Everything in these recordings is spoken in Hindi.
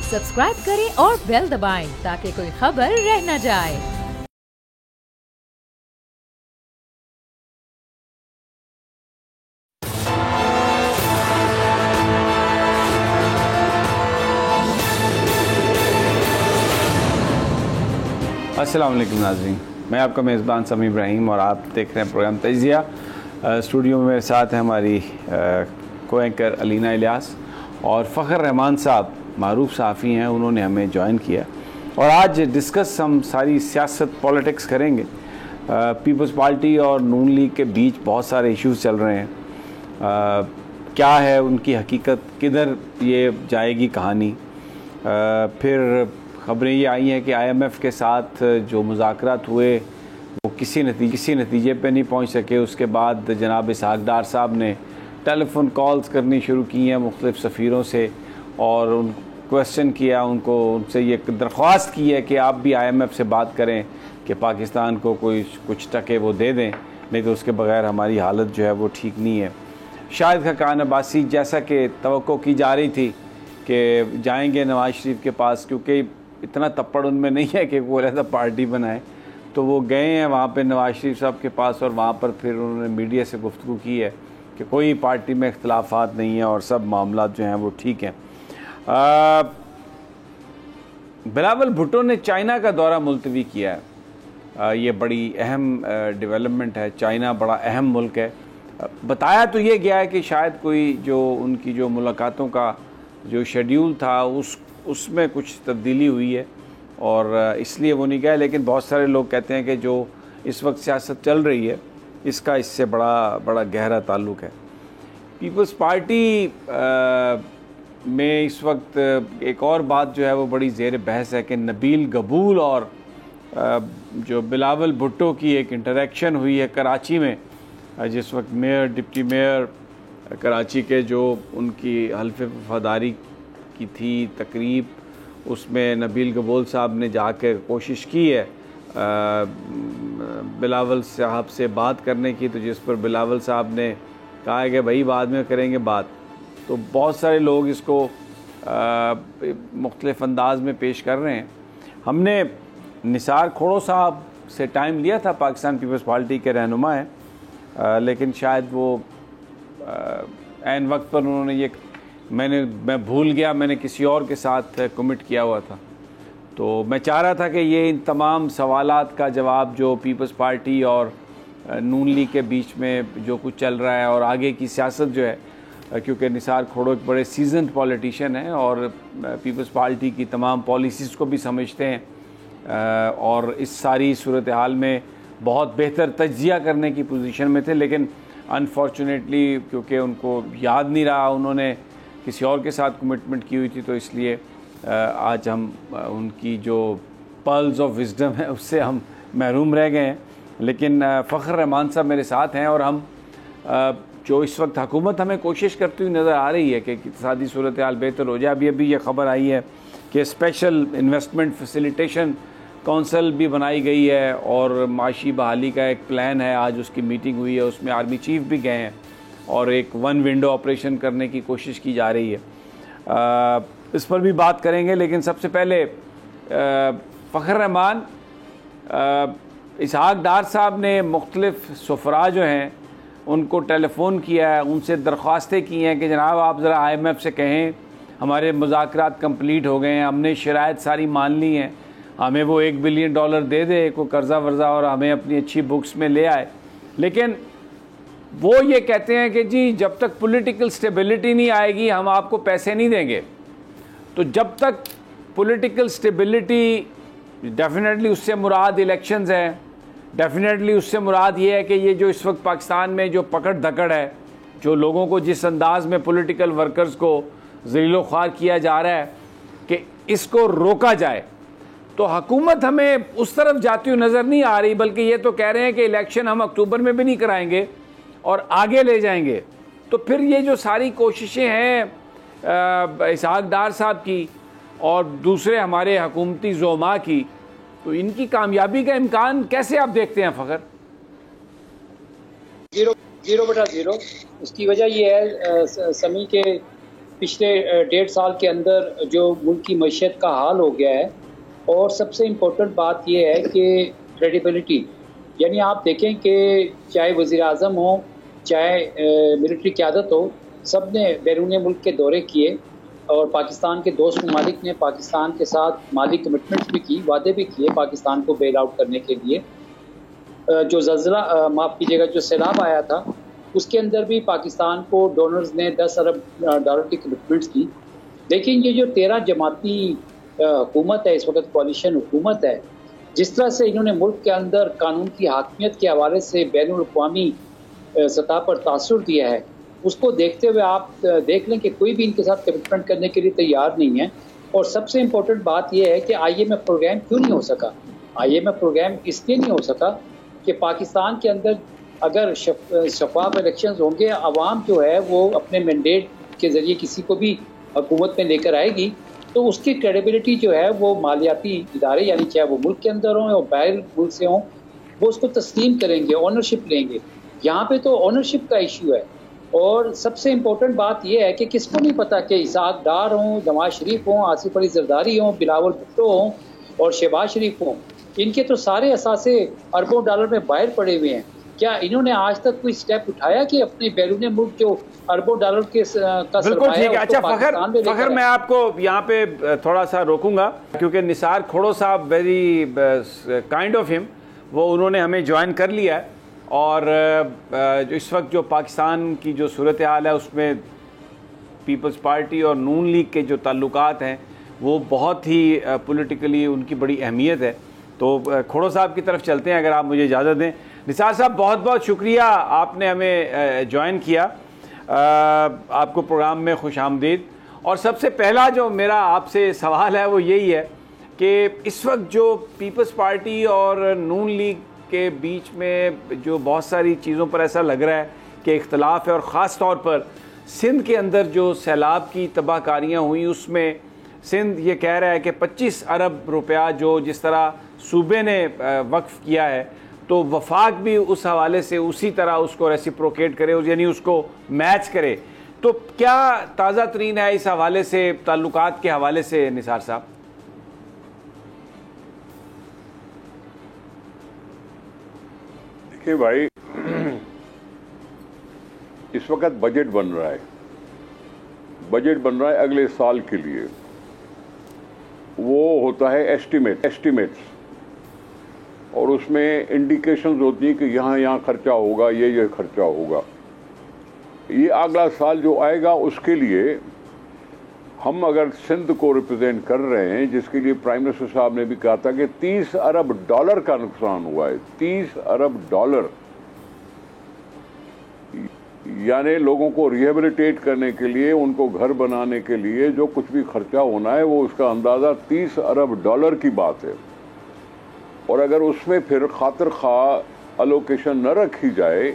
सब्सक्राइब करें और बेल दबाएं ताकि कोई खबर रह न जाए। अस्सलाम वालेकुम नाज़रीन, मैं आपका मेज़बान समी इब्राहिम और आप देख रहे हैं प्रोग्राम तजिया। स्टूडियो में मेरे साथ हैं हमारी को एंकर अलीना इलियास और फ़खर रहमान साहब, मारूफ सहाफ़ी हैं, उन्होंने हमें ज्वाइन किया और आज डिस्कस हम सारी सियासत पॉलिटिक्स करेंगे। पीपल्स पार्टी और नून लीग के बीच बहुत सारे इश्यूज़ चल रहे हैं। क्या है उनकी हकीकत, किधर ये जाएगी कहानी। फिर ख़बरें ये आई हैं कि IMF के साथ जो मुज़ाकरात हुए वो किसी नतीजे पे नहीं पहुंच सके। उसके बाद जनाब इसहाक डार साहब ने टेलीफोन कॉल्स करनी शुरू की हैं मुख्तलिफ़ सफ़ीरों से और उन क्वेश्चन किया, उनसे ये दरख्वास्त की है कि आप भी IMF से बात करें कि पाकिस्तान को कुछ टके वो दे दें, नहीं तो उसके बग़ैर हमारी हालत जो है वो ठीक नहीं है। शाहिद खाकान अब्बासी, जैसा कि तवक्को की जा रही थी कि जाएंगे नवाज़ शरीफ के पास, क्योंकि इतना तप्पड़ उनमें नहीं है कि वो अलग पार्टी बनाए, तो वो गए हैं वहाँ पे नवाज़ शरीफ साहब के पास और वहाँ पर फिर उन्होंने मीडिया से गुफ्तगू की है कि कोई पार्टी में इख्तलाफात नहीं है और सब मामला जो हैं वो ठीक हैं। बिलावल भुट्टो ने चाइना का दौरा मुलतवी किया है। ये बड़ी अहम डेवलपमेंट है। चाइना बड़ा अहम मुल्क है। बताया तो ये गया है कि शायद कोई जो उनकी जो मुलाकातों का जो शेड्यूल था उसमें कुछ तब्दीली हुई है और इसलिए वो नहीं गए, लेकिन बहुत सारे लोग कहते हैं कि जो इस वक्त सियासत चल रही है इसका इससे बड़ा गहरा ताल्लुक़ है। पीपल्स पार्टी में इस वक्त एक और बात जो है वो बड़ी ज़ेर बहस है कि नबील गबूल और जो बिलावल भुट्टो की एक इंटरेक्शन हुई है कराची में, जिस वक्त मेयर डिप्टी मेयर कराची के जो उनकी हल्फ़ वफ़ादारी की थी तकरीब, उसमें नबील गबूल साहब ने जाकर कोशिश की है बिलावल साहब से बात करने की, तो जिस पर बिलावल साहब ने कहा है कि भाई बाद में करेंगे बात। तो बहुत सारे लोग इसको मुख्तलिफ़ अंदाज में पेश कर रहे हैं। हमने निसार खोड़ो साहब से टाइम लिया था, पाकिस्तान पीपल्स पार्टी के रहनुमा हैं, लेकिन शायद वो ऐन वक्त पर उन्होंने ये मैं भूल गया, मैंने किसी और के साथ कमिट किया हुआ था। तो मैं चाह रहा था कि ये इन तमाम सवालात का जवाब जो पीपल्स पार्टी और नून लीग के बीच में जो कुछ चल रहा है और आगे की सियासत जो है, क्योंकि निसार खोड़ो एक बड़े सीजन्ड पॉलिटिशियन हैं और पीपल्स पार्टी की तमाम पॉलिसीज़ को भी समझते हैं और इस सारी सूरत हाल में बहुत बेहतर तज्जिया करने की पोजीशन में थे, लेकिन अनफॉर्चुनेटली क्योंकि उनको याद नहीं रहा, उन्होंने किसी और के साथ कमिटमेंट की हुई थी, तो इसलिए आज हम उनकी जो पर्ल्स ऑफ विजडम है उससे हम महरूम रह गए हैं। लेकिन फ़खर रहमान साहब मेरे साथ हैं और हम जो इस वक्त हुकूमत हमें कोशिश करती हुई नज़र आ रही है कि इक़्तिसादी सूरत हाल बेहतर हो जाए। अभी ये ख़बर आई है कि स्पेशल इन्वेस्टमेंट फैसिलिटेशन कौंसल भी बनाई गई है और माशी बहाली का एक प्लान है। आज उसकी मीटिंग हुई है, उसमें आर्मी चीफ भी गए हैं और एक वन विंडो ऑपरेशन करने की कोशिश की जा रही है। इस पर भी बात करेंगे, लेकिन सबसे पहले फ़खर रहमान, इसहाक डार साहब ने मुख्तलिफ़ सफ़रा जो हैं उनको टेलीफ़ोन किया है, उनसे दरख्वास्तें की हैं कि जनाब आप ज़रा IMF से कहें हमारे मुज़ाकरात कंप्लीट हो गए हैं, हमने शराइत सारी मान ली हैं, हमें वो $1 बिलियन दे दे को कर्ज़ा वर्ज़ा और हमें अपनी अच्छी बुक्स में ले आए। लेकिन वो ये कहते हैं कि जी जब तक पॉलिटिकल स्टेबिलिटी नहीं आएगी हम आपको पैसे नहीं देंगे। तो जब तक पॉलिटिकल स्टेबिलिटी, डेफिनेटली उससे मुराद इलेक्शंस हैं, डेफिनेटली उससे मुराद ये है कि ये जो इस वक्त पाकिस्तान में जो पकड़ धकड़ है, जो लोगों को जिस अंदाज में पॉलिटिकल वर्कर्स को ज़लीलो ख्वार किया जा रहा है कि इसको रोका जाए, तो हुकूमत हमें उस तरफ जाती हुई नज़र नहीं आ रही, बल्कि ये तो कह रहे हैं कि इलेक्शन हम अक्टूबर में भी नहीं कराएंगे और आगे ले जाएंगे। तो फिर ये जो सारी कोशिशें हैं इसहाक डार साहब की और दूसरे हमारे हुकूमती ज़ोमा की, तो इनकी कामयाबी का इम्कान कैसे आप देखते हैं फ़खर? 0/0। इसकी वजह ये है समी के पिछले 1.5 साल के अंदर जो मुल्क की मईशत का हाल हो गया है। और सबसे इम्पोर्टेंट बात यह है कि क्रेडिबिलिटी, यानी आप देखें कि चाहे वज़ीर-ए-आज़म हो, चाहे मिलिट्री क़यादत हो, सब ने बैरून मुल्क के दौरे किए और पाकिस्तान के दोस्त ममालिक ने पाकिस्तान के साथ माली कमिटमेंट्स भी की, वादे भी किए पाकिस्तान को बेल आउट करने के लिए। जो ज़ल्ज़ला माफ़ कीजिएगा, जो सैलाब आया था उसके अंदर भी पाकिस्तान को डोनर्स ने 10 अरब डॉलर की कमिटमेंट्स की। लेकिन ये जो 13 जमाती हुकूमत है, इस वक्त कोalition हुकूमत है, जिस तरह से इन्होंने मुल्क के अंदर कानून की हाकमियत के हवाले से बैनुल-अक़वामी सतह पर तासुर दिया है, उसको देखते हुए आप देख लें कि कोई भी इनके साथ कमिटमेंट करने के लिए तैयार नहीं है। और सबसे इम्पोर्टेंट बात यह है कि IMF प्रोग्राम क्यों नहीं हो सका। IMF प्रोग्राम इसलिए नहीं हो सका कि पाकिस्तान के अंदर अगर शफाफ इलेक्शंस होंगे, अवाम जो है वो अपने मैंडेट के ज़रिए किसी को भी हुकूमत में लेकर आएगी, तो उसकी क्रेडिबिलिटी जो है वो मालियाती इदारे, यानी चाहे वो मुल्क के अंदर हों या बाहर मुल्क से हों, वो उसको तस्लीम करेंगे, ओनरशिप लेंगे। यहाँ पे तो ओनरशिप का इशू है। और सबसे इम्पोर्टेंट बात यह है कि किसको नहीं पता कि इसाक डार हों, नवाज शरीफ हों, आसिफ अली जरदारी हों, बिलावल भुट्टो हों और शहबाज शरीफ हों, इनके तो सारे असासे अरबों डॉलर में बाहर पड़े हुए हैं। क्या इन्होंने आज तक कोई स्टेप उठाया कि अपने बैरून मुल्क जो अरबों डॉलर के का बिल्कुल ठीक है। अच्छा फखर, मैं आपको यहाँ पे थोड़ा सा रोकूंगा क्योंकि निसार खोड़ो साहब, वेरी काइंड ऑफ हिम, वो उन्होंने हमें ज्वाइन कर लिया है। और जो इस वक्त जो पाकिस्तान की जो सूरत हाल है उसमें पीपल्स पार्टी और नून लीग के जो ताल्लुकात हैं वो बहुत ही पॉलिटिकली उनकी बड़ी अहमियत है। तो खोड़ो साहब की तरफ चलते हैं, अगर आप मुझे इजाज़त दें। निसार साहब, बहुत बहुत शुक्रिया, आपने हमें ज्वाइन किया। आपको प्रोग्राम में खुश आमदीद। और सबसे पहला जो मेरा आपसे सवाल है वो यही है कि इस वक्त जो पीपल्स पार्टी और नून लीग के बीच में जो बहुत सारी चीज़ों पर ऐसा लग रहा है कि इख्तलाफ है, और ख़ास तौर पर सिंध के अंदर जो सैलाब की तबाहकारियाँ हुई उसमें सिंध ये कह रहा है कि 25 अरब रुपया जो जिस तरह सूबे ने वक्फ किया है, तो वफाक भी उस हवाले से उसी तरह उसको रेसिप्रोकेट करे, यानी उसको मैच करे। तो क्या ताज़ा तरीन है इस हवाले से, ताल्लुकात के हवाले से निसार साहब? देखिए भाई, इस वक्त बजट बन रहा है, बजट बन रहा है अगले साल के लिए। वो होता है एस्टिमेट्स, और उसमें इंडिकेशंस होती है कि यहाँ खर्चा होगा, ये खर्चा होगा। ये अगला साल जो आएगा उसके लिए हम अगर सिंध को रिप्रेजेंट कर रहे हैं, जिसके लिए प्राइम मिनिस्टर साहब ने भी कहा था कि 30 अरब डॉलर का नुकसान हुआ है। 30 अरब डॉलर, यानी लोगों को रिहेबिलिटेट करने के लिए, उनको घर बनाने के लिए जो कुछ भी खर्चा होना है वो उसका अंदाज़ा 30 अरब डॉलर की बात है। और अगर उसमें फिर खातिर खा अलोकेशन न रखी जाए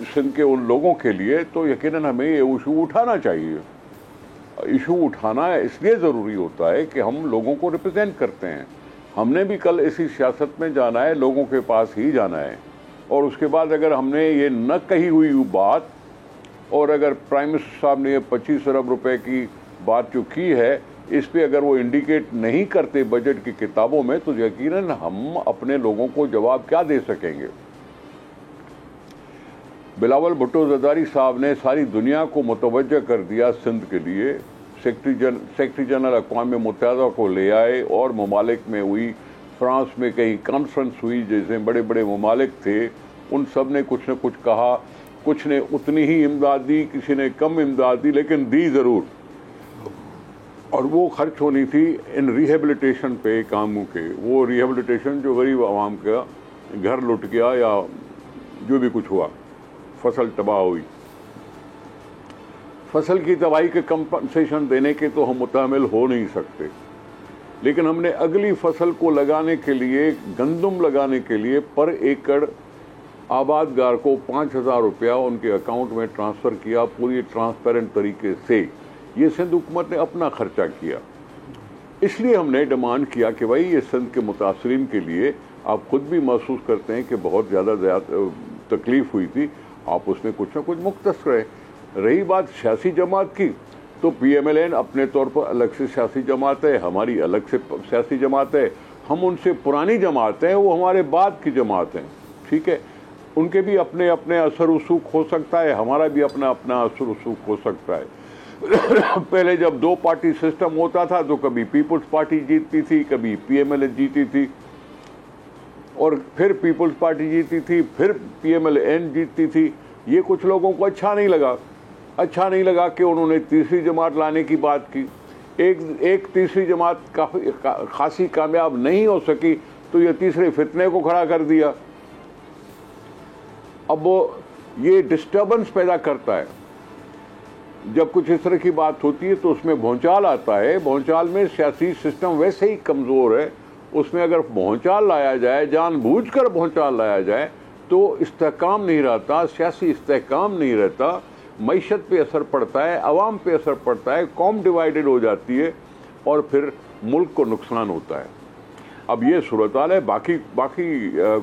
सिंध के उन लोगों के लिए, तो यकीनन हमें ये इशू उठाना चाहिए। इशू उठाना इसलिए ज़रूरी होता है कि हम लोगों को रिप्रेजेंट करते हैं। हमने भी कल इसी सियासत में जाना है, लोगों के पास ही जाना है। और उसके बाद अगर हमने ये न कही हुई बात, और अगर प्राइम मिनिस्टर साहब ने ये 25 अरब रुपए की बात जो की है, इस पे अगर वो इंडिकेट नहीं करते बजट की किताबों में, तो यकीनन हम अपने लोगों को जवाब क्या दे सकेंगे। बिलावल भुट्टो जरदारी साहब ने सारी दुनिया को मुतवज्जह कर दिया सिंध के लिए। सेक्रेटरी जनरल अक़वाम मुत्तहिदा को ले आए और ममालिक में हुई, फ्रांस में कहीं कॉन्फ्रेंस हुई, जैसे बड़े बड़े ममालिक थे, उन सब ने कुछ न कुछ कहा। कुछ ने उतनी ही इमदाद दी, किसी ने कम इमदाद दी, लेकिन दी ज़रूर। और वो खर्च होनी थी इन रिहेबिलिटेशन पे कामों के। वो रिहेबिलिटेशन जो गरीब आवाम का घर लुट गया या जो भी कुछ हुआ, फसल तबाह हुई, फसल की तबाही के कंपनसेशन देने के तो हम मुतामिल हो नहीं सकते। लेकिन हमने अगली फसल को लगाने के लिए, गंदम लगाने के लिए पर एकड़ आबादगार को 5,000 रुपया उनके अकाउंट में ट्रांसफ़र किया, पूरी ट्रांसपेरेंट तरीके से। ये सिंध हुकूमत ने अपना खर्चा किया। इसलिए हमने डिमांड किया कि भाई ये सिंध के मुतासरीन के लिए, आप खुद भी महसूस करते हैं कि बहुत ज़्यादा तकलीफ़ हुई थी, आप उसमें कुछ ना कुछ मुख्तस रहे। रही बात सियासी जमात की, तो PMLN अपने तौर पर अलग से सियासी जमात है, हमारी अलग से सियासी जमात है। हम उनसे पुरानी जमात हैं, वो हमारे बाद की जमात हैं, ठीक है। उनके भी अपने अपने असर रसूख हो सकता है, हमारा भी अपना अपना असर रसूख हो सकता है। पहले जब 2 पार्टी सिस्टम होता था तो कभी पीपुल्स पार्टी जीतती थी, कभी PMLN जीती थी, और फिर पीपुल्स पार्टी जीती थी, फिर PMLN जीतती थी। ये कुछ लोगों को अच्छा नहीं लगा कि उन्होंने तीसरी जमात लाने की बात की। एक तीसरी जमात काफ़ी खासी कामयाब नहीं हो सकी तो ये तीसरे फितने को खड़ा कर दिया। अब वो ये डिस्टर्बेंस पैदा करता है। जब कुछ इस तरह की बात होती है तो उसमें भौचाल आता है। भौचाल में सियासी सिस्टम वैसे ही कमज़ोर है, उसमें अगर भौचाल लाया जाए, जानबूझकर भौचाल लाया जाए, तो इस्तेहकाम नहीं रहता, सियासी इस्तेहकाम नहीं रहता, मईशत पे असर पड़ता है, अवाम पे असर पड़ता है, कौम डिवाइडेड हो जाती है और फिर मुल्क को नुकसान होता है। अब ये सूरत हाल है। बाकी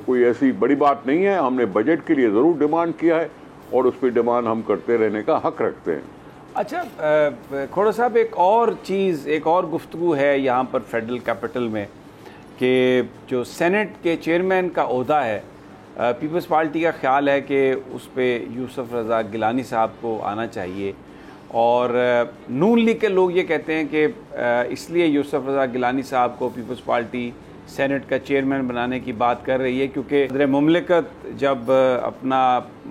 कोई ऐसी बड़ी बात नहीं है। हमने बजट के लिए ज़रूर डिमांड किया है और उस पर डिमांड हम करते रहने का हक रखते हैं। अच्छा खोड़ा साहब, एक और गुफ्तगू है यहाँ पर फेडरल कैपिटल में कि जो सेनेट के चेयरमैन का ओहदा है, पीपल्स पार्टी का ख्याल है कि उस पर यूसुफ रज़ा गिलानी साहब को आना चाहिए, और नून लीग के लोग ये कहते हैं कि इसलिए यूसुफ रज़ा गिलानी साहब को पीपल्स पार्टी सेनेट का चेयरमैन बनाने की बात कर रही है, क्योंकि सदर मुमलिकत जब अपना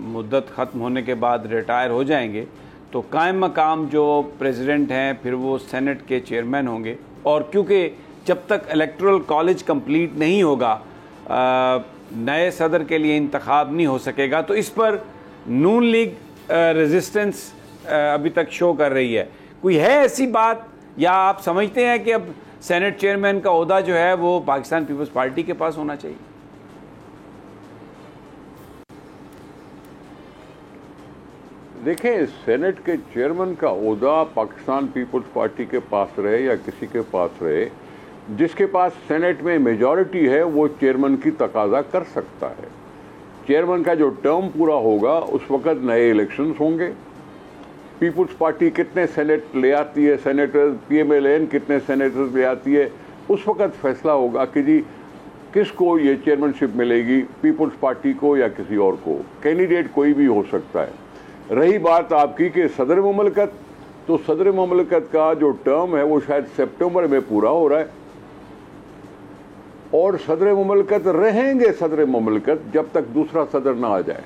मुद्दत ख़त्म होने के बाद रिटायर हो जाएंगे तो कायम मकाम जो प्रेसिडेंट हैं फिर वो सेनेट के चेयरमैन होंगे, और क्योंकि जब तक इलेक्टोरल कॉलेज कंप्लीट नहीं होगा नए सदर के लिए इंतखाब नहीं हो सकेगा। तो इस पर नून लीग रेजिस्टेंस अभी तक शो कर रही है। कोई है ऐसी बात, या आप समझते हैं कि अब सेनेट चेयरमैन का ओहदा जो है वो पाकिस्तान पीपल्स पार्टी के पास होना चाहिए? देखें, सेनेट के चेयरमैन का ओहदा पाकिस्तान पीपल्स पार्टी के पास रहे या किसी के पास रहे, जिसके पास सेनेट में मेजॉरिटी है वो चेयरमैन की तकाजा कर सकता है। चेयरमैन का जो टर्म पूरा होगा उस वक्त नए इलेक्शंस होंगे। पीपल्स पार्टी कितने सेनेट ले आती है, सेनेटर्स, PMLN कितने सेनेटर्स ले आती है, उस वक्त फैसला होगा कि जी किसको ये चेयरमैनशिप मिलेगी, पीपल्स पार्टी को या किसी और को। कैंडिडेट कोई भी हो सकता है। रही बात आपकी कि सदर मुमलिकत, तो सदर मुमलिकत का जो टर्म है वो शायद सितंबर में पूरा हो रहा है, और सदर मुमलिकत रहेंगे सदर मुमलिकत जब तक दूसरा सदर ना आ जाए।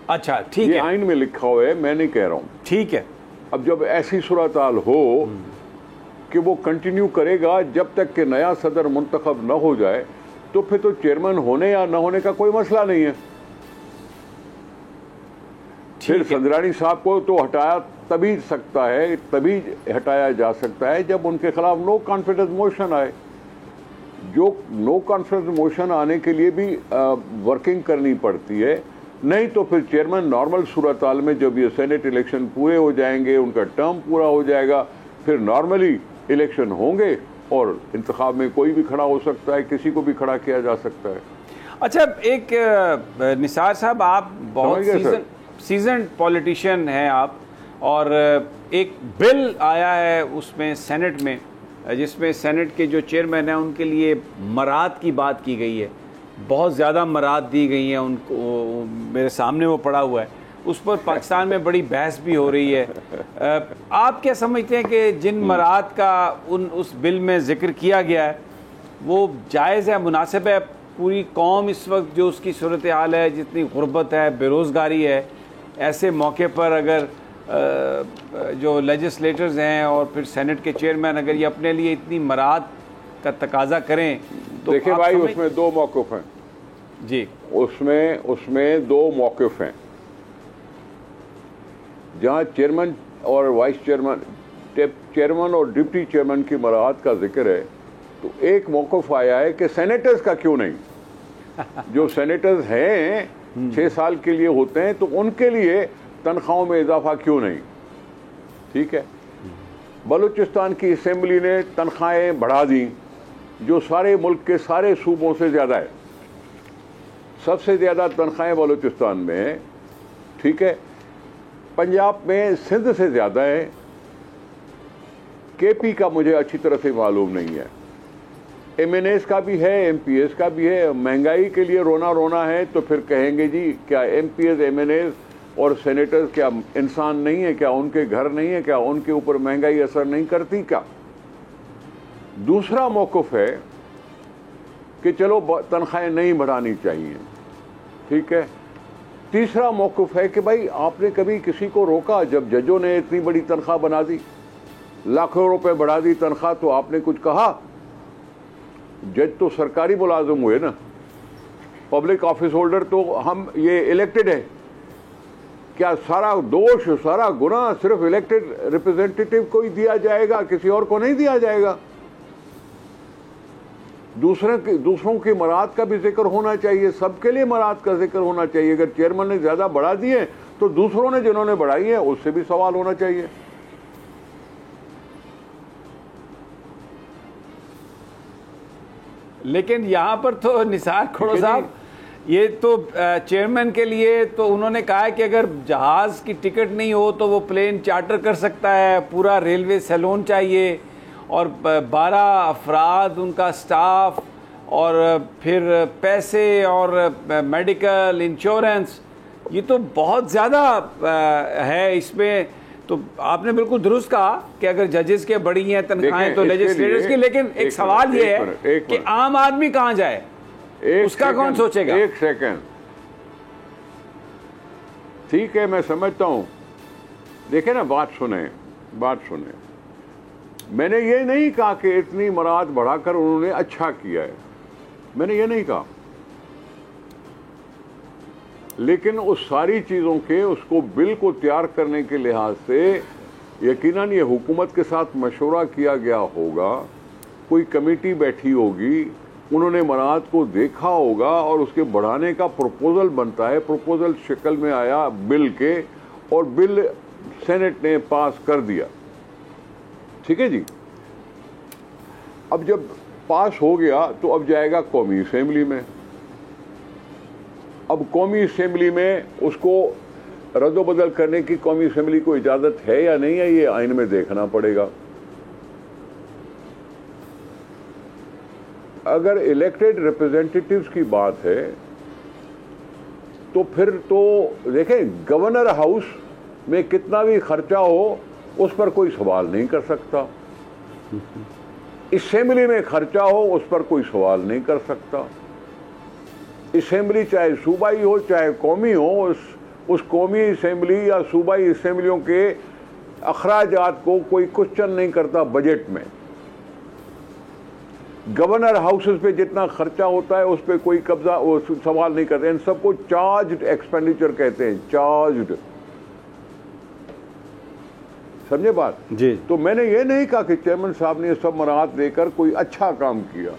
अच्छा, ठीक है, ये आइन में लिखा हुआ है, मैं नहीं कह रहा हूं। ठीक है। अब जब ऐसी सूरत हाल हो कि वो कंटिन्यू करेगा जब तक कि नया सदर मुंतखब न हो जाए, तो फिर तो चेयरमैन होने या न होने का कोई मसला नहीं है। फिर सदरानी साहब को तो हटाया तभी हटाया जा सकता है जब उनके खिलाफ नो कॉन्फिडेंस मोशन आए। जो नो कॉन्फिडेंस मोशन आने के लिए भी वर्किंग करनी पड़ती है, नहीं तो फिर चेयरमैन नॉर्मल सूरत हाल में जब ये सेनेट इलेक्शन पूरे हो जाएंगे, उनका टर्म पूरा हो जाएगा, फिर नॉर्मली इलेक्शन होंगे और इंतखाब में कोई भी खड़ा हो सकता है, किसी को भी खड़ा किया जा सकता है। अच्छा, एक निसार साहब, आप बहुत सीजन पॉलिटिशियन हैं आप, और एक बिल आया है उसमें सेनेट में, जिसमें सेनेट के जो चेयरमैन हैं उनके लिए मराद की बात की गई है। बहुत ज़्यादा मराद दी गई हैं उनको, मेरे सामने वो पड़ा हुआ है, उस पर पाकिस्तान में बड़ी बहस भी हो रही है। आप क्या समझते हैं कि जिन मराद का उस बिल में जिक्र किया गया है वो जायज़ है, मुनासिब है? पूरी कौम इस वक्त जो उसकी सूरत हाल है, जितनी गुर्बत है, बेरोज़गारी है, ऐसे मौके पर अगर जो लेजिस्लेटर्स हैं और फिर सेनेट के चेयरमैन अगर ये अपने लिए इतनी मराद का तकाजा करें तो देखिए भाई, उसमें दो मौक़िफ़ हैं जी। उसमें दो मौक़िफ़ हैं। जहाँ चेयरमैन और वाइस चेयरमैन और डिप्टी चेयरमैन की मराहत का जिक्र है, तो एक मौक़िफ़ आया है कि सेनेटर्स का क्यों नहीं। जो सेनेटर्स हैं 6 साल के लिए होते हैं, तो उनके लिए तनख्वाहों में इजाफा क्यों नहीं। ठीक है, बलूचिस्तान की असेंबली ने तनख्वाहें बढ़ा दी, जो सारे मुल्क के सारे सूबों से ज़्यादा है। सबसे ज़्यादा तनख्वाहें बलूचिस्तान में हैं, ठीक है, पंजाब में सिंध से ज़्यादा है, केपी का मुझे अच्छी तरह से मालूम नहीं है, एमएनएस का भी है, एमपीएस का भी है। महंगाई के लिए रोना रोना है तो फिर कहेंगे जी क्या एमपीएस, एमएनएस और सेनेटर्स क्या इंसान नहीं है, क्या उनके घर नहीं है, क्या उनके ऊपर महंगाई असर नहीं करती क्या? दूसरा मौक़िफ़ है कि चलो तनख्वाहें नहीं बढ़ानी चाहिए, ठीक है। तीसरा मौक़िफ़ है कि भाई आपने कभी किसी को रोका? जब जजों ने इतनी बड़ी तनख्वाह बना दी, लाखों रुपए बढ़ा दी तनख्वाह, तो आपने कुछ कहा? जज तो सरकारी मुलाजिम हुए ना, पब्लिक ऑफिस होल्डर तो हम ये इलेक्टेड है। क्या सारा दोष, सारा गुनाह सिर्फ इलेक्टेड रिप्रेजेंटेटिव को ही दिया जाएगा, किसी और को नहीं दिया जाएगा? दूसरों की मराद का भी जिक्र होना चाहिए, सबके लिए मराद का जिक्र होना चाहिए। अगर चेयरमैन ने ज़्यादा बढ़ा दिए तो दूसरों ने जिन्होंने बढ़ाई है उससे भी सवाल होना चाहिए। लेकिन यहाँ पर तो निसार खोड़ो साहब, ये तो चेयरमैन के लिए तो उन्होंने कहा है कि अगर जहाज की टिकट नहीं हो तो वो प्लेन चार्टर कर सकता है, पूरा रेलवे सैलून चाहिए और 12 अफराद उनका स्टाफ और फिर पैसे और मेडिकल इंश्योरेंस, ये तो बहुत ज़्यादा है इसमें। तो आपने बिल्कुल दुरुस्त कहा कि अगर जजेस के बड़ी हैं तनख्वाहें तो लेजिस्लेटर्स की, लेकिन एक सवाल ये है कि आम आदमी कहाँ जाए, उसका कौन सोचेगा? एक सेकंड, ठीक है मैं समझता हूं, देखे ना, बात सुने। मैंने ये नहीं कहा कि इतनी मराद बढ़ाकर उन्होंने अच्छा किया है, मैंने ये नहीं कहा, लेकिन उस सारी चीज़ों के उसको बिल को तैयार करने के लिहाज से यकीनन ये हुकूमत के साथ मशवरा किया गया होगा, कोई कमेटी बैठी होगी, उन्होंने मराद को देखा होगा और उसके बढ़ाने का प्रपोजल बनता है, प्रपोजल शक्ल में आया बिल के और बिल सेनेट ने पास कर दिया, ठीक है जी। अब जब पास हो गया तो अब जाएगा कौमी असेंबली में। अब कौमी असेंबली में उसको रद्दोबदल करने की कौमी असेंबली को इजाज़त है या नहीं है, ये आइन में देखना पड़ेगा। अगर इलेक्टेड रिप्रेजेंटेटिव्स की बात है तो फिर तो देखें, गवर्नर हाउस में कितना भी खर्चा हो उस पर कोई सवाल नहीं कर सकता, असेंबली में खर्चा हो उस पर कोई सवाल नहीं कर सकता। असेंबली चाहे सूबाई हो चाहे कौमी हो, उस कौमी असेंबली या सूबाई असेंबलियों के अखराजात को कोई क्वेश्चन नहीं करता बजट में। गवर्नर हाउसेस पे जितना खर्चा होता है उस पर कोई कब्जा सवाल नहीं करते, इन सबको चार्ज्ड एक्सपेंडिचर कहते हैं, चार्ज्ड, समझे बात जी। तो मैंने ये नहीं कहा कि चेयरमैन साहब ने सब मराहत देकर कोई अच्छा काम किया,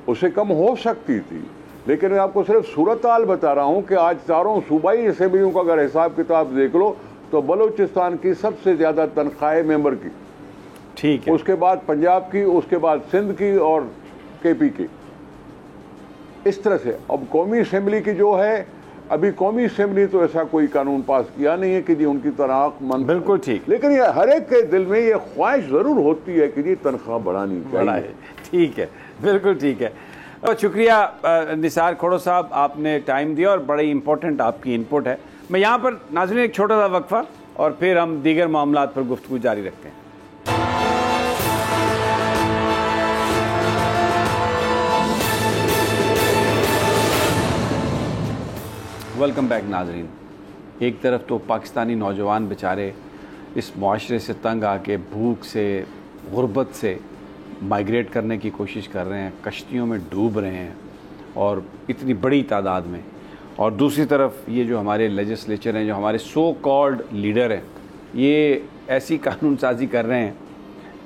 उससे कम हो सकती थी, लेकिन मैं आपको सिर्फ सूरत हाल बता रहा हूं कि आज चारों सूबाई असेंबलियों का अगर हिसाब किताब देख लो तो बलूचिस्तान की सबसे ज्यादा तनख्वाहें मेंबर की, ठीक है, उसके बाद पंजाब की, उसके बाद सिंध की और केपी की, इस तरह से। अब कौमी असेंबली की जो है, अभी कौमी असेंबली तो ऐसा कोई कानून पास किया नहीं है कि जी उनकी तनख्वाह मन, बिल्कुल ठीक, लेकिन ये हर एक के दिल में ये ख्वाहिश जरूर होती है कि जी तनख्वाह बढ़ानी चाहिए। ठीक है, बिल्कुल ठीक है। तो शुक्रिया निसार खोड़ो साहब, आपने टाइम दिया और बड़ी इंपॉर्टेंट आपकी इनपुट है। मैं यहाँ पर नाज़रीन एक छोटा सा वक्फा और फिर हम दीगर मामलात पर गुफ्तगू जारी रखते हैं। वेलकम बैक नाज़रीन। एक तरफ तो पाकिस्तानी नौजवान बेचारे इस मुआशरे से तंग आके भूख से, गुर्बत से माइग्रेट करने की कोशिश कर रहे हैं, कश्तियों में डूब रहे हैं और इतनी बड़ी तादाद में, और दूसरी तरफ ये जो हमारे लेजिस्लेचर हैं, जो हमारे सो कॉल्ड लीडर हैं, ये ऐसी कानून साजी कर रहे हैं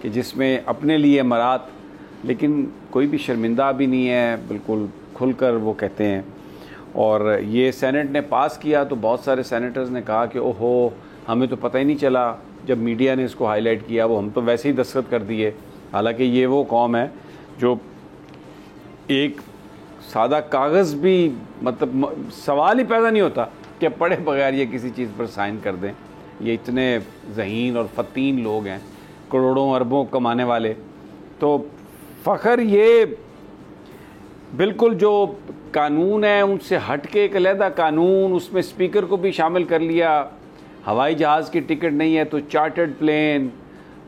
कि जिसमें अपने लिए मरात, लेकिन कोई भी शर्मिंदा भी नहीं है, बिल्कुल खुलकर वो कहते हैं। और ये सेनेट ने पास किया तो बहुत सारे सेनेटर्स ने कहा कि ओहो, हमें तो पता ही नहीं चला, जब मीडिया ने इसको हाईलाइट किया वो हम तो वैसे ही दस्तखत कर दिए। हालांकि ये वो कौम है जो एक सादा कागज़ भी, मतलब सवाल ही पैदा नहीं होता कि पढ़े बगैर ये किसी चीज़ पर साइन कर दें। ये इतने ज़हीन और फ़तीन लोग हैं, करोड़ों अरबों कमाने वाले। तो फ़ख्र ये बिल्कुल जो कानून है उनसे हट के एक अलहदा कानून, उसमें स्पीकर को भी शामिल कर लिया। हवाई जहाज़ की टिकट नहीं है तो चार्टर्ड प्लेन,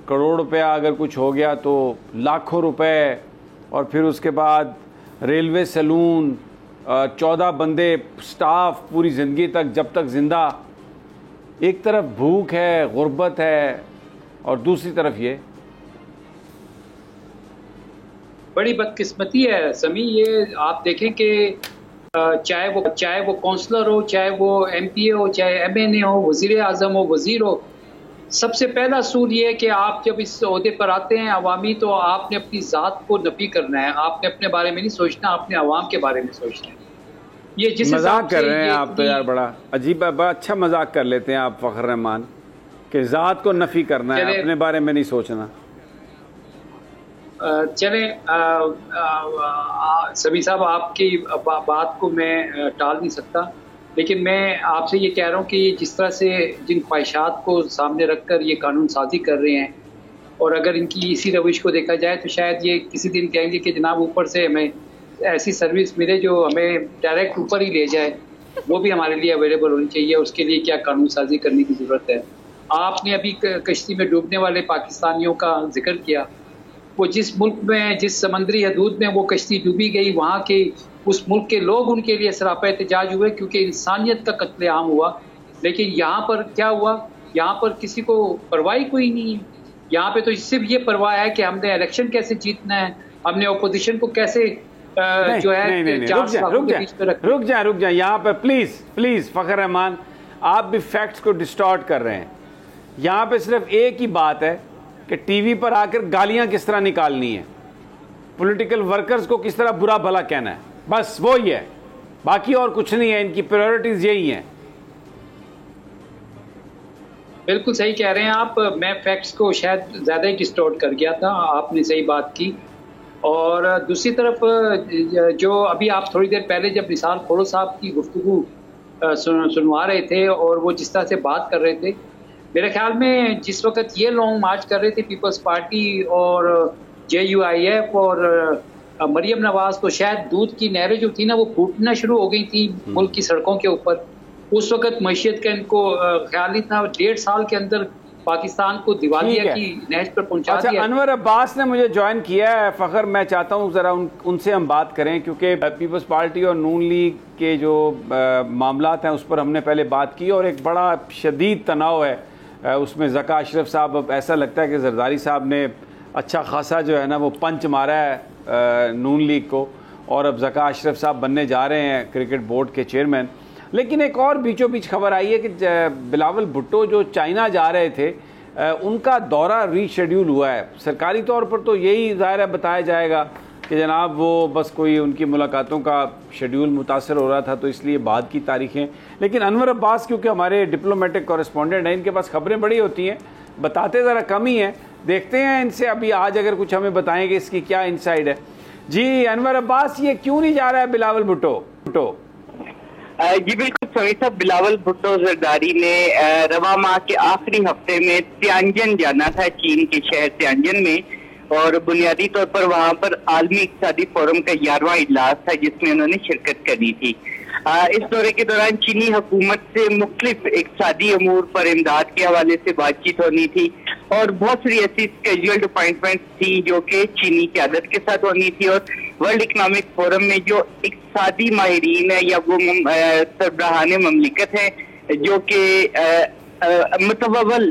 करोड़ रुपया अगर कुछ हो गया तो लाखों रुपए, और फिर उसके बाद रेलवे सैलून, 14 बंदे स्टाफ पूरी ज़िंदगी तक, जब तक ज़िंदा। एक तरफ भूख है, गुर्बत है, और दूसरी तरफ ये बड़ी बदकिस्मती है समी। ये आप देखें कि चाहे वो काउंसलर हो, चाहे वो एमपीए हो, चाहे एमएनए हो, वजीर आजम हो, वजीर हो, सबसे पहला असूल ये है कि आप जब इस ओहदे पर आते हैं अवामी, तो आपने अपनी ज़ात को नफी करना है। आपने अपने बारे में नहीं सोचना, आपने अवाम के बारे में सोचना है। ये जिस मजाक कर रहे हैं आप तो यार, बड़ा अजीब, बड़ा अच्छा मजाक कर लेते हैं आप फ़ख्र रहमान, कि ज़ात को नफी करना है, अपने बारे में नहीं सोचना। चले सभी साहब, आपकी बात को मैं टाल नहीं सकता, लेकिन मैं आपसे ये कह रहा हूँ कि जिस तरह से जिन ख्वाहिशात को सामने रखकर ये कानून साजी कर रहे हैं, और अगर इनकी इसी रविश को देखा जाए तो शायद ये किसी दिन कहेंगे कि जनाब ऊपर से हमें ऐसी सर्विस मिले जो हमें डायरेक्ट ऊपर ही ले जाए, वो भी हमारे लिए अवेलेबल होनी चाहिए। उसके लिए क्या कानून साजी करने की ज़रूरत है। आपने अभी कश्ती में डूबने वाले पाकिस्तानियों का जिक्र किया। वो जिस मुल्क में, जिस समंदरी हदूद में वो कश्ती डूबी गई, वहाँ के उस मुल्क के लोग उनके लिए सरापा एहतजाज हुए क्योंकि इंसानियत का कत्लेआम हुआ। लेकिन यहाँ पर क्या हुआ, यहाँ पर किसी को परवाह कोई नहीं है। यहाँ पे तो सिर्फ ये परवाह है कि हमने इलेक्शन कैसे जीतना है, हमने ओपोजिशन को कैसे जो है रुक जाए यहाँ पर प्लीज फ़ख्र रहमान, आप भी फैक्ट्स को डिस्टॉर्ट कर रहे हैं। यहाँ पे सिर्फ एक ही बात है कि टीवी पर आकर गालियां किस तरह निकालनी है, पॉलिटिकल वर्कर्स को किस तरह बुरा भला कहना है, बस वो ही है, बाकी और कुछ नहीं है। इनकी प्रायोरिटीज यही हैं। बिल्कुल सही कह रहे हैं आप। मैं फैक्ट्स को शायद ज़्यादा ही डिस्टॉर्ट कर गया था, आपने सही बात की। और दूसरी तरफ जो अभी आप थोड़ी देर पहले जब निसार खोड़ो साहब की गुफ्तगू सुनवा रहे थे और वो जिस तरह से बात कर रहे थे, मेरे ख्याल में जिस वक्त ये लॉन्ग मार्च कर रहे थे पीपल्स पार्टी और JUIF और मरियम नवाज, तो शायद दूध की नहरें जो थी ना वो फूटना शुरू हो गई थी मुल्क की सड़कों के ऊपर। उस वक्त मैशियत का इनको ख्याल नहीं था। 1.5 साल के अंदर पाकिस्तान को दिवालिया की नहज पर पहुंचा दिया। अनवर अब्बास ने मुझे ज्वाइन किया है फ़ख्र, मैं चाहता हूँ ज़रा उनसे हम बात करें, क्योंकि पीपल्स पार्टी और नून लीग के जो मामलात हैं उस पर हमने पहले बात की, और एक बड़ा शदीद तनाव है उसमें। ज़का अशरफ साहब, अब ऐसा लगता है कि जरदारी साहब ने अच्छा खासा जो है ना वो पंच मारा है नून लीग को, और अब ज़का अशरफ साहब बनने जा रहे हैं क्रिकेट बोर्ड के चेयरमैन। लेकिन एक और बीचों बीच खबर आई है कि बिलावल भुट्टो जो चाइना जा रहे थे, उनका दौरा रीशेड्यूल हुआ है। सरकारी तौर पर तो यही ज़ाहिर है बताया जाएगा कि जनाब वो बस कोई उनकी मुलाकातों का शेड्यूल मुतासर हो रहा था तो इसलिए बाद की तारीखें। लेकिन अनवर अब्बास क्योंकि हमारे डिप्लोमेटिक कॉरेस्पॉन्डेंट हैं, इनके पास खबरें बड़ी होती हैं, बताते ज़रा कम ही हैं। देखते हैं इनसे अभी आज अगर कुछ हमें बताएंगे इसकी क्या इनसाइड है। जी अनवर अब्बास, ये क्यों नहीं जा रहा है बिलावल भुट्टो? जी बिल्कुल सही साहब, बिलावल भुट्टो जरदारी ने रवा माह के आखिरी हफ्ते में तियानजिन जाना था, चीन के शहर तियानजिन में, और बुनियादी तौर पर वहां पर आलमी इक़्तिसादी फोरम का 11वां इजलास था जिसमें उन्होंने शिरकत करनी थी। इस दौरे के दौरान चीनी हुकूमत से मुख्तलिफ इक़्तिसादी अमूर पर इमदाद के हवाले से बातचीत होनी थी, और बहुत सारी ऐसी कैजुअल अपॉइंटमेंट थी जो कि चीनी क़यादत के साथ होनी थी। और वर्ल्ड इकनॉमिक फोरम में जो इक़्तिसादी माहिरीन है या वो सरबराहान ममलिकत है जो कि मुतवल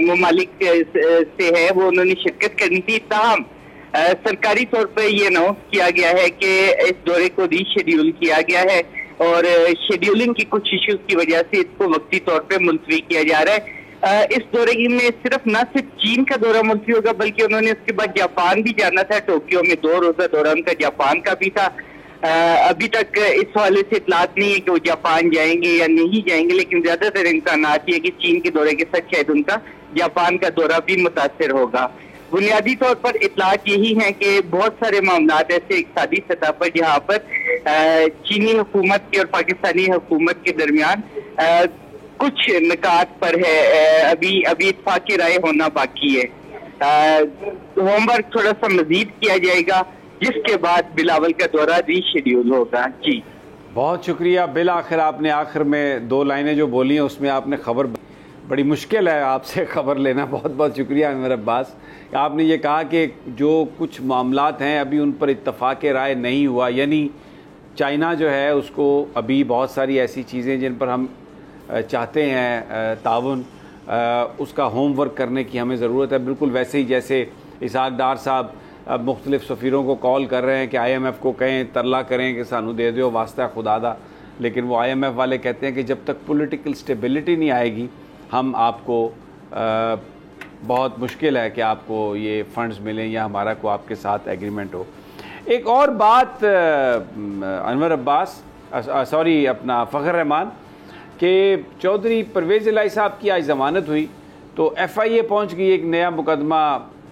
ममालिक से है, वो उन्होंने शिरकत करनी थी। ताहम सरकारी तौर पर यह अनाउंस किया गया है कि इस दौरे को रीशेड्यूल किया गया है, और शेड्यूलिंग की कुछ इश्यूज की वजह से इसको वक्ती तौर पर मुलतवी किया जा रहा है। इस दौरे में न सिर्फ चीन का दौरा मुलतवी होगा, बल्कि उन्होंने उसके बाद जापान भी जाना था। टोक्यो में 2 रोजा दौरा उनका जापान का भी था। अभी तक इस हवाले से इतलात नहीं है कि वो जापान जाएंगे या नहीं जाएंगे, लेकिन ज्यादातर इम्कानात ये कि चीन के दौरे के साथ शायद उनका जापान का दौरा भी मुतासिर होगा। बुनियादी तौर पर इतलात यही है कि बहुत सारे मामला ऐसे इक़्तिसादी सतह पर जहाँ पर चीनी हुकूमत की और पाकिस्तानी हुकूमत के दरमियान कुछ निकात पर है, अभी इत्फाक राय होना बाकी है। होमवर्क थोड़ा सा मजीद किया जाएगा, जिसके बाद बिलावल का दौरा रीशेड्यूल होगा। जी बहुत शुक्रिया। बिल आखिर आपने आखिर में 2 लाइनें जो बोली हैं उसमें आपने खबर, बड़ी मुश्किल है आपसे खबर लेना, बहुत बहुत शुक्रिया अनवर अब्बास। आपने ये कहा कि जो कुछ मामलात हैं अभी उन पर इत्तफाक राय नहीं हुआ, यानी चाइना जो है उसको अभी बहुत सारी ऐसी चीज़ें जिन पर हम चाहते हैं ताउन, उसका होमवर्क करने की हमें ज़रूरत है। बिल्कुल वैसे ही जैसे इसहाक डार साहब अब मुख्तलिफ सफ़ीरों को कॉल कर रहे हैं कि IMF को कहें, तरला करें कि सानू दे दो वास्ता खुदा दा, लेकिन वो IMF वाले कहते हैं कि जब तक पॉलिटिकल स्टेबिलिटी नहीं आएगी हम आपको बहुत मुश्किल है कि आपको ये फंड्स मिलें या हमारा को आपके साथ एग्रीमेंट हो। एक और बात अनवर अब्बास, सॉरी अपना फ़खर रहमान, कि चौधरी परवेज़ इलाही साहब की आज ज़मानत हुई तो FIA पहुंच गई एक नया मुकदमा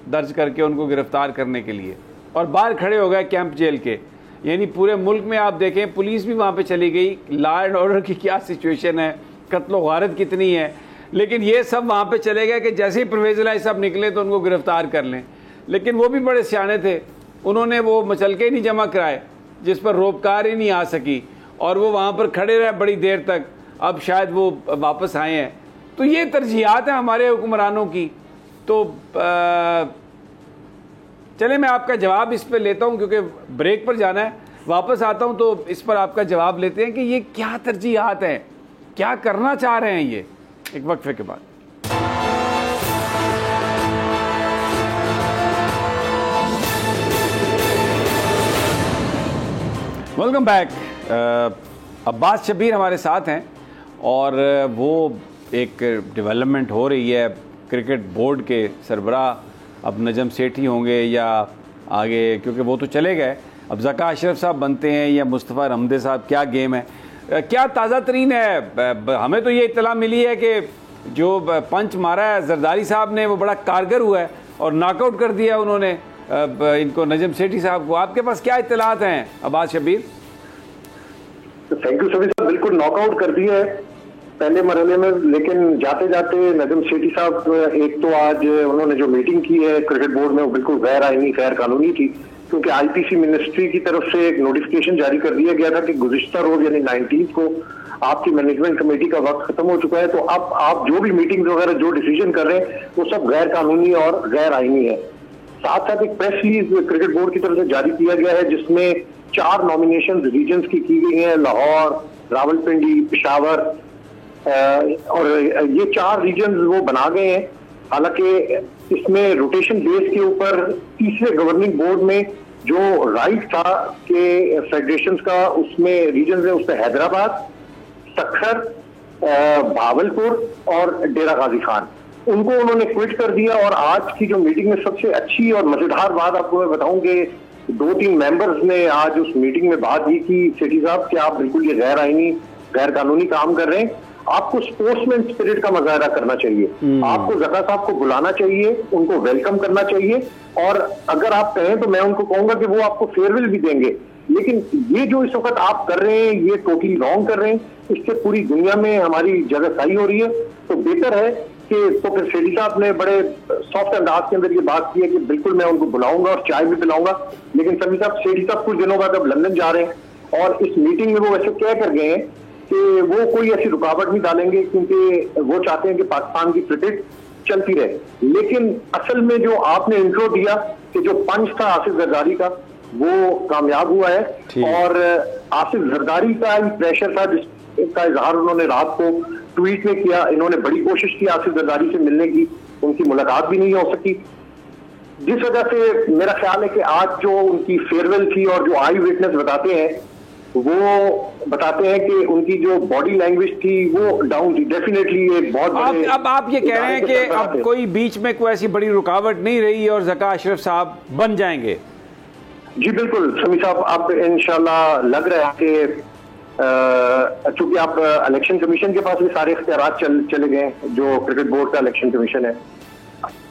दर्ज करके उनको गिरफ़्तार करने के लिए, और बाहर खड़े हो गए कैंप जेल के। यानी पूरे मुल्क में आप देखें पुलिस भी वहाँ पे चली गई, लॉ एंड ऑर्डर की क्या सिचुएशन है, कत्ल गारत कितनी है, लेकिन ये सब वहाँ पे चले गए कि जैसे ही परवेज़ इलाही साहब निकले तो उनको गिरफ़्तार कर लें। लेकिन वो भी बड़े सियाने थे, उन्होंने वो मचलके ही नहीं जमा कराए जिस पर रोपकार ही नहीं आ सकी, और वो वहाँ पर खड़े रहे बड़ी देर तक। अब शायद वो वापस आए हैं। तो ये तरजीहात हैं हमारे हुक्मरानों की। तो चले मैं आपका जवाब इस पर लेता हूं क्योंकि ब्रेक पर जाना है, वापस आता हूं तो इस पर आपका जवाब लेते हैं कि ये क्या तरजीहात हैं, क्या करना चाह रहे हैं ये, एक वक्फे के बाद। Welcome back. अब्बास शब्बीर हमारे साथ हैं और वो एक डेवलपमेंट हो रही है क्रिकेट बोर्ड के सरबराह अब नजम सेठी होंगे या आगे, क्योंकि वो तो चले गए, अब ज़का अशरफ साहब बनते हैं या मुस्तफ़ा रहमदे साहब, क्या गेम है, क्या ताज़ा तरीन है। हमें तो ये इत्तला मिली है कि जो पंच मारा है जरदारी साहब ने वो बड़ा कारगर हुआ है और नॉकआउट कर दिया उन्होंने इनको, नजम सेठी साहब को। आपके पास क्या इत्तलात हैं अब्बास शब्बीर? थैंक यू सभी साहब, बिल्कुल नॉकआउट कर दिया है पहले मरहले में, लेकिन जाते जाते नजम सेठी साहब, एक तो आज उन्होंने जो मीटिंग की है क्रिकेट बोर्ड में वो बिल्कुल गैर आईनी गैर कानूनी थी, क्योंकि IPC मिनिस्ट्री की तरफ से एक नोटिफिकेशन जारी कर दिया गया था कि गुज़िश्ता रोज यानी 19 को आपकी मैनेजमेंट कमेटी का वक्त खत्म हो चुका है, तो अब आप जो भी मीटिंग वगैरह जो डिसीजन कर रहे हैं वो सब गैर कानूनी और गैर आईनी है। साथ साथ एक प्रेस रिलीज क्रिकेट बोर्ड की तरफ से जारी किया गया है जिसमें 4 नॉमिनेशन रीजन्स की गई हैं, लाहौर, रावलपिंडी, पेशावर, और ये 4 रीजन्स वो बना गए हैं। हालांकि इसमें रोटेशन बेस के ऊपर तीसरे गवर्निंग बोर्ड में जो राइट था कि फेडरेशंस का, उसमें रीजन्स है, उसमें हैदराबाद, सक्खर, भावलपुर और डेरा गाजी खान, उनको उन्होंने क्विट कर दिया। और आज की जो मीटिंग में सबसे अच्छी और मजेदार बात आपको मैं बताऊं कि 2-3 मेंबर्स ने आज उस मीटिंग में बात की कि सेठी साहब कि आप बिल्कुल ये गैर आईनी गैर कानूनी काम कर रहे हैं, आपको स्पोर्ट्समैन स्पिरिट का मुजाहरा करना चाहिए, आपको ज़का साहब को बुलाना चाहिए, उनको वेलकम करना चाहिए, और अगर आप कहें तो मैं उनको कहूंगा कि वो आपको फेयरवेल भी देंगे। लेकिन ये जो इस वक्त आप कर रहे हैं ये टोटली रॉन्ग कर रहे हैं, इससे पूरी दुनिया में हमारी जगह सही हो रही है। तो बेहतर है कि तो फिर सेठी साहब ने बड़े सॉफ्ट अंदाज के अंदर ये बात की है कि बिल्कुल मैं उनको बुलाऊंगा और चाय भी पिलाऊंगा। लेकिन सेठी साहब कुछ दिनों बाद अब लंदन जा रहे हैं और इस मीटिंग में वो वैसे कह कर गए हैं कि वो कोई ऐसी रुकावट नहीं डालेंगे, क्योंकि वो चाहते हैं कि पाकिस्तान की क्रिकेट चलती रहे। लेकिन असल में जो आपने इंट्रो दिया कि जो पंच था आसिफ जरदारी का वो कामयाब हुआ है, और आसिफ जरदारी का ही प्रेशर था जिसका इजहार उन्होंने रात को ट्वीट में किया। इन्होंने बड़ी कोशिश की आसिफ जरदारी से मिलने की, उनकी मुलाकात भी नहीं हो सकी, जिस वजह से मेरा ख्याल है कि आज जो उनकी फेयरवेल थी और जो आई विटनेस बताते हैं वो बताते हैं कि उनकी जो बॉडी लैंग्वेज थी वो डाउन थी। डेफिनेटली ये बहुत बड़े, अब आप ये कह रहे हैं कि अब कोई बीच में कोई ऐसी बड़ी रुकावट नहीं रही और ज़का अशरफ साहब बन जाएंगे? जी बिल्कुल समी साहब, अब इंशाल्लाह लग रहा है कि चूंकि आप इलेक्शन कमीशन के पास भी सारे इख्तियारात चले गए, जो क्रिकेट बोर्ड का इलेक्शन कमीशन है,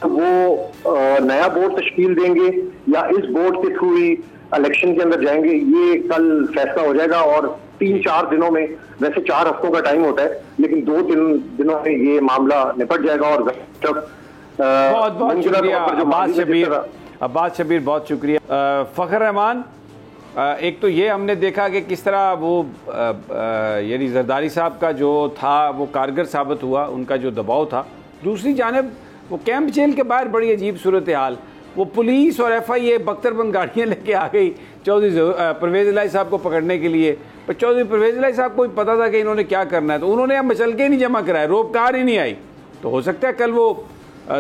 वो नया बोर्ड तश्कील देंगे या इस बोर्ड के थ्रू ही इलेक्शन के अंदर जाएंगे, ये कल फैसला हो जाएगा। और 3-4 दिनों में, वैसे 4 हफ्तों का टाइम होता है, लेकिन 2-3 दिनों में ये मामला निपट जाएगा। और बहुत बहुत शुक्रिया अब्बास शबीर, बहुत शुक्रिया। फ़खर रहमान, एक तो ये हमने देखा कि किस तरह वो यानी जरदारी साहब का जो था वो कारगर साबित हुआ, उनका जो दबाव था। दूसरी जानिब वो कैंप जेल के बाहर बड़ी अजीब सूरत हाल, वो पुलिस और FIA बख्तरबंद गाड़ियाँ लेके आ गई चौधरी परवेज़ इलाही साहब को पकड़ने के लिए। पर चौधरी परवेज़ इलाही साहब को भी पता था कि इन्होंने क्या करना है, तो उन्होंने अब मचलके नहीं जमा कराए, रोपकार ही नहीं आई। तो हो सकता है कल वो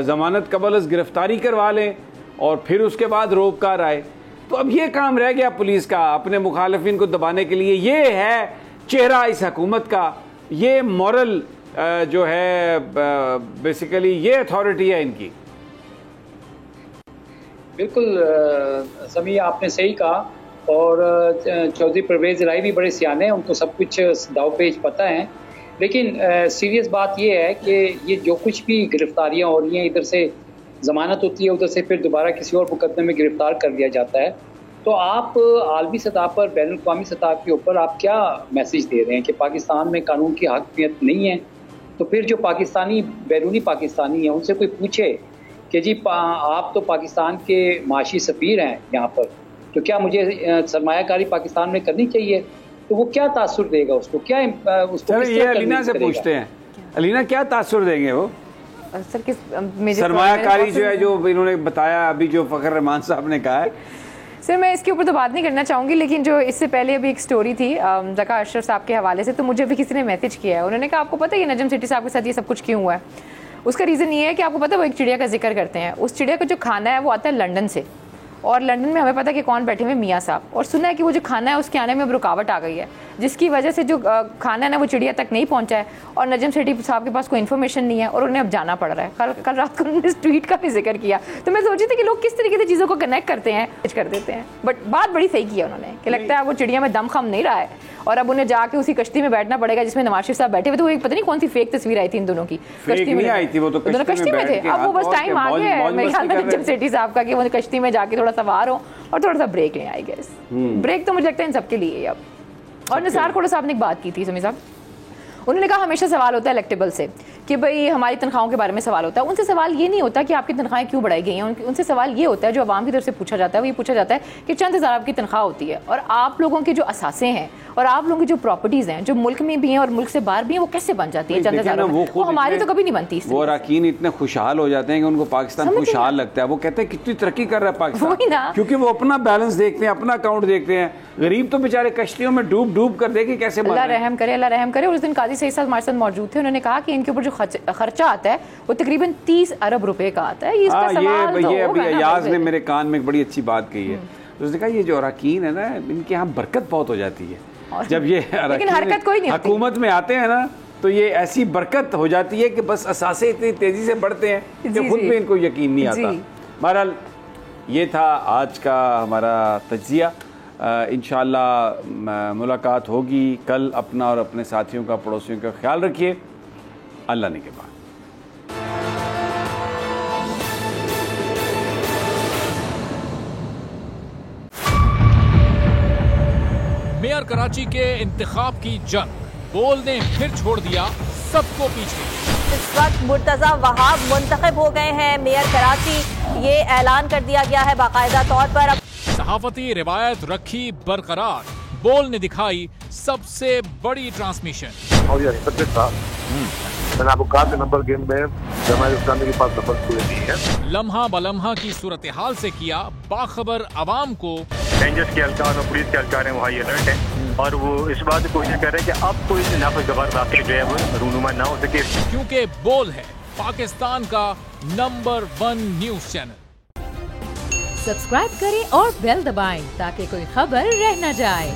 ज़मानत कबल अज़ गिरफ्तारी करवा लें और फिर उसके बाद रोपकार आए। तो अब ये काम रह गया पुलिस का अपने मुखालिफिन को दबाने के लिए। ये है चेहरा इस हुकूमत का, ये मॉरल जो है बेसिकली ये अथॉरिटी है इनकी। बिल्कुल समी, आपने सही कहा। और चौधरी परवेज़ इलाही भी बड़े सियाने हैं, उनको सब कुछ दाव पेच पता है। लेकिन सीरियस बात ये है कि ये जो कुछ भी गिरफ्तारियां हो रही हैं, इधर से ज़मानत होती है, उधर से फिर दोबारा किसी और मुकदमे में गिरफ्तार कर लिया जाता है। तो आप आलमी सतह पर, बैनुल अक़वामी सतह के ऊपर आप क्या मैसेज दे रहे हैं कि पाकिस्तान में कानून की हकमियत नहीं है? तो फिर जो पाकिस्तानी, बैरूनी पाकिस्तानी हैं, उनसे कोई पूछे कि जी आप तो पाकिस्तान के माशी सफ़ीर हैं यहाँ पर, तो क्या मुझे सरमायाकारी पाकिस्तान में करनी चाहिए? तो वो क्या तासुर देगा उसको, क्या उसको? ये अलीना से पूछते हैं, अलीना क्या तासुर देंगे वो? सर किस सरमायाकारी जो है, जो इन्होंने बताया अभी, जो फ़खर रहमान साहब ने कहा है। सर मैं इसके ऊपर तो बात नहीं करना चाहूँगी, लेकिन जो इससे पहले अभी एक स्टोरी थी ज़का अशरफ साहब के हवाले से, तो मुझे भी किसी ने मैसेज किया है। उन्होंने कहा आपको पता है ये नजम सेठी साहब के साथ ये सब कुछ क्यों हुआ है? उसका रीज़न ये है कि आपको पता है वो एक चिड़िया का जिक्र करते हैं, उस चिड़िया का जो खाना है वो आता है लंदन से, और लंदन में हमें पता है कि कौन बैठे हुए, मियाँ साहब। और सुना है कि वो जो खाना है उसके आने में अब रुकावट आ गई है, जिसकी वजह से जो खाना है ना वो चिड़िया तक नहीं पहुंचा है, और नजम सेठी साहब के पास कोई इन्फॉर्मेशन नहीं है और उन्हें अब जाना पड़ रहा है। कल रात को उन्होंने इस ट्वीट का भी जिक्र किया, तो मैं सोची थी कि लोग किस तरीके से चीज़ों को कनेक्ट करते हैं, कर देते हैं। बट बात बड़ी सही की है उन्होंने कि लगता है वो चिड़िया में दम खम नहीं रहा है, और अब उन्हें जाके उसी कश्ती में बैठना पड़ेगा जिसमें नवाज शरीफ साहब बैठे हुए थे। वो एक पता नहीं कौन सी फेक तस्वीर आई थी इन दोनों की, कश्ती में आई थी, वो तो कश्ती में थे। अब वो बस टाइम आ गया है मेरे ख्याल में नजम सेठी साहब का कि वो कश्ती में जाके थोड़ा सवार हो और थोड़ा सा ब्रेक लें। आई गेस ब्रेक तो मुझे लगता है इन सबके लिए अब। और निसार खोड़ा साहब ने एक बात की थी, समी साहब, उन्होंने कहा हमेशा सवाल होता है इलेक्टेबल से कि भाई हमारी तनख्वाहों के बारे में सवाल होता है। उनसे सवाल ये नहीं होता कि आपकी तनख्वाहें क्यों बढ़ाई गई हैं, उनसे सवाल ये होता है जो आवाम की तरफ से पूछा जाता है, वो ये पूछा जाता है कि चंद हज़ार आपकी तनख्वाह होती है, और आप लोगों के जो असासे हैं और आप लोगों की जो प्रॉपर्टीज़ हैं जो मुल्क में भी हैं और मुल्क से बाहर भी हैं, वो कैसे बन जाती है चंद हज़ार? वो हमारी तो कभी नहीं बनती। वो अरकान इतने खुशहाल हो जाते हैं कि उनको पाकिस्तान खुशहाल लगता है, वो कहते हैं कितनी तरक्की कर रहा है पाकिस्तान, क्योंकि वो अपना बैलेंस देखते हैं, अपना अकाउंट देखते हैं। गरीब तो बेचारे कश्तियों में डूब डूब कर देखे कैसे। अल्लाह रहम करे, अल्लाह रहम करे। उस दिन काजी सईद साहब हमारे साथ मौजूद थे, उन्होंने कहा कि इनके ऊपर जो खर्चा आता है वो तकरीबन 30 अरब रुपए का आता है। ये अभी अयाज ने मेरे कान में एक बड़ी अच्छी बात कही है, उसने कहा ये जो अरकान है ना, इनके यहाँ बरकत बहुत हो जाती है जब ये हरकत कोई नहीं हुकूमत में आते हैं ना, तो ये ऐसी बरकत हो जाती है कि बस असासे इतनी तेजी से बढ़ते हैं कि खुद भी इनको यकीन नहीं आता। बहरहाल ये था आज का हमारा तज्जिया। इंशाअल्लाह मुलाकात होगी कल। अपना और अपने साथियों का, पड़ोसियों का ख्याल रखिए। अल्लाह ने के बाद। मेयर कराची के इंतखाब की जंग, बोल ने फिर छोड़ दिया सबको पीछे। इस वक्त मुर्तजा वहाब मुंतखब हो गए हैं मेयर कराची, ये ऐलान कर दिया गया है बाकायदा तौर पर। सहाफती रिवायत रखी बरकरार, बोल ने दिखाई सबसे बड़ी ट्रांसमिशन। मैंने आपको कहा कि नंबर गेम में जमात इस्लामी के पास नंबर पूरे नहीं है। लम्हा बलम्हा की सूरत हाल से किया बाखबर आवाम को। रेंजर्स के एहलकार और पुलिस के एहलकार हैं, वहाँ अलर्ट है, और वो इस बात की कोशिश कर रहे हैं कि अब कोई नाफिज़ वाक़या जो है वो रूनुमा ना हो सके, क्योंकि बोल है पाकिस्तान का नंबर 1 न्यूज चैनल। सब्सक्राइब करें और बेल दबाएं ताकि कोई खबर रह न जाए।